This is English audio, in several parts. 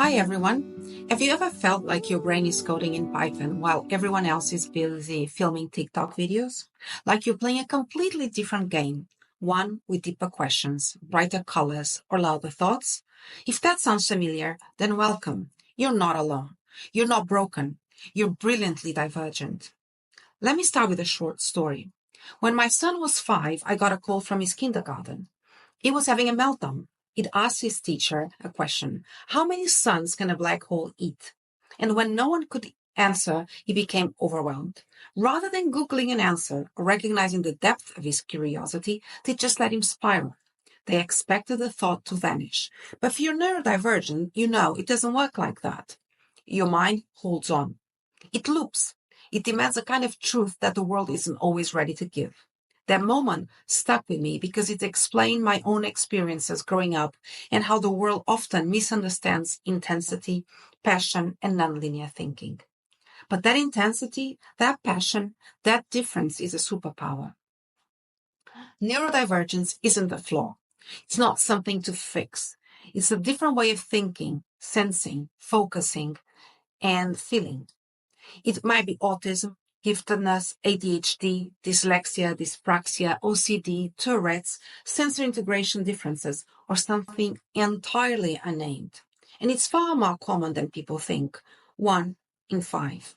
Hi everyone. Have you ever felt like your brain is coding in Python while everyone else is busy filming TikTok videos? Like you're playing a completely different game, one with deeper questions, brighter colors, or louder thoughts? If that sounds familiar, then welcome. You're not alone. You're not broken. You're brilliantly divergent. Let me start with a short story. When my son was 5, I got a call from his kindergarten. He was having a meltdown. He'd asked his teacher a question: how many suns can a black hole eat? And when no one could answer, he became overwhelmed. Rather than Googling an answer or recognizing the depth of his curiosity, they just let him spiral. They expected the thought to vanish. But if you're neurodivergent, you know it doesn't work like that. Your mind holds on. It loops. It demands a kind of truth that the world isn't always ready to give. That moment stuck with me because it explained my own experiences growing up and how the world often misunderstands intensity, passion, and nonlinear thinking. But that intensity, that passion, that difference is a superpower. Neurodivergence isn't a flaw. It's not something to fix. It's a different way of thinking, sensing, focusing, and feeling. It might be autism, giftedness, ADHD, dyslexia, dyspraxia, OCD, Tourette's, sensory integration differences, or something entirely unnamed. And it's far more common than people think. 1 in 5.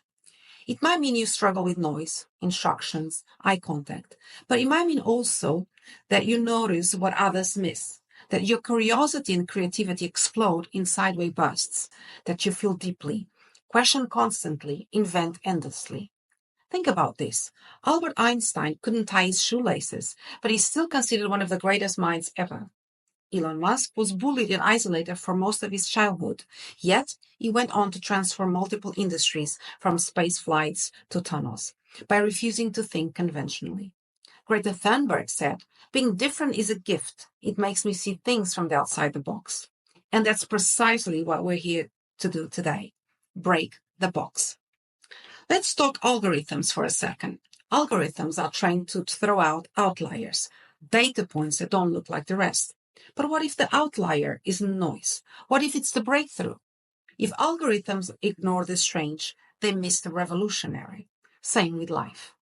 It might mean you struggle with noise, instructions, eye contact, but it might mean also that you notice what others miss, that your curiosity and creativity explode in sideway bursts, that you feel deeply, question constantly, invent endlessly. Think about this. Albert Einstein couldn't tie his shoelaces, but he's still considered one of the greatest minds ever. Elon Musk was bullied and isolated for most of his childhood, yet he went on to transform multiple industries from space flights to tunnels by refusing to think conventionally. Greta Thunberg said, "Being different is a gift. It makes me see things from the outside the box." And that's precisely what we're here to do today. Break the box. Let's talk algorithms for a second. Algorithms are trained to throw out outliers, data points that don't look like the rest. But what if the outlier isn't noise? What if it's the breakthrough? If algorithms ignore the strange, they miss the revolutionary. Same with life.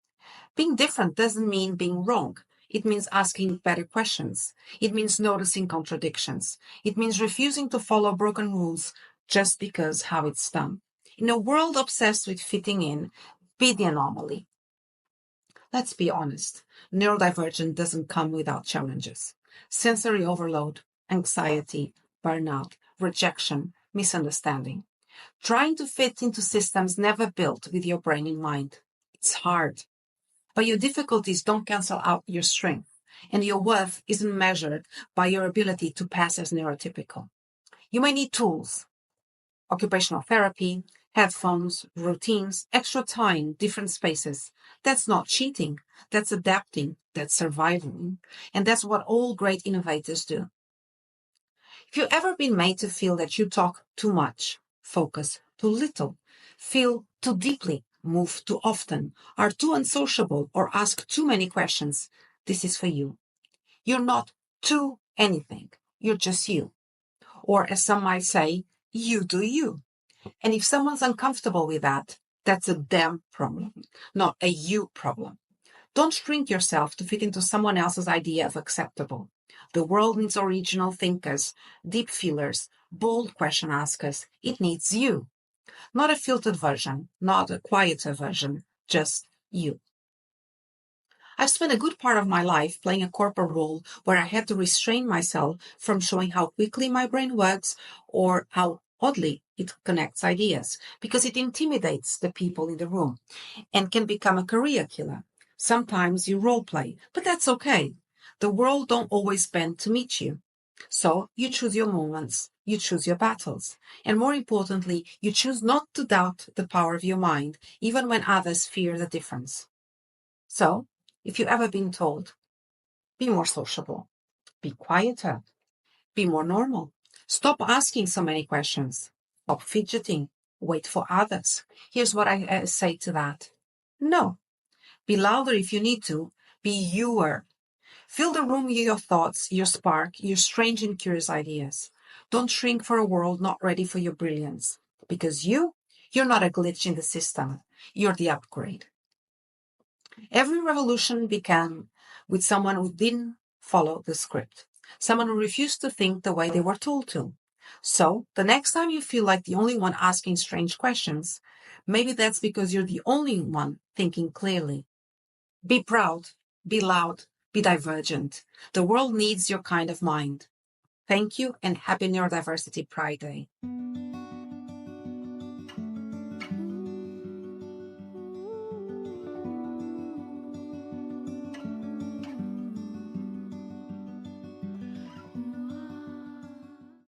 Being different doesn't mean being wrong. It means asking better questions. It means noticing contradictions. It means refusing to follow broken rules just because how it's done. In a world obsessed with fitting in, be the anomaly. Let's be honest, neurodivergent doesn't come without challenges. Sensory overload, anxiety, burnout, rejection, misunderstanding. Trying to fit into systems never built with your brain in mind. It's hard. But your difficulties don't cancel out your strength, and your worth isn't measured by your ability to pass as neurotypical. You may need tools, occupational therapy, headphones, routines, extra time, different spaces. That's not cheating. That's adapting. That's surviving. And that's what all great innovators do. If you've ever been made to feel that you talk too much, focus too little, feel too deeply, move too often, are too unsociable, or ask too many questions, this is for you. You're not too anything. You're just you. Or as some might say, you do you. And if someone's uncomfortable with that, that's a them problem, not a you problem. Don't shrink yourself to fit into someone else's idea of acceptable. The world needs original thinkers, deep feelers, bold question askers. It needs you. Not a filtered version, not a quieter version, just you. I've spent a good part of my life playing a corporate role where I had to restrain myself from showing how quickly my brain works or how oddly it connects ideas, because it intimidates the people in the room and can become a career killer. Sometimes you role play, but that's okay. The world don't always bend to meet you. So you choose your moments, you choose your battles. And more importantly, you choose not to doubt the power of your mind, even when others fear the difference. So, if you've ever been told, be more sociable, be quieter, be more normal, stop asking so many questions, stop fidgeting, wait for others. Here's what I say to that. No. Be louder if you need to. Be youer. Fill the room with your thoughts, your spark, your strange and curious ideas. Don't shrink for a world not ready for your brilliance, because you're not a glitch in the system. You're the upgrade. Every revolution began with someone who didn't follow the script, someone who refused to think the way they were told to. So, the next time you feel like the only one asking strange questions, maybe that's because you're the only one thinking clearly. Be proud, be loud, be divergent. The world needs your kind of mind. Thank you and happy Neurodiversity Pride Day.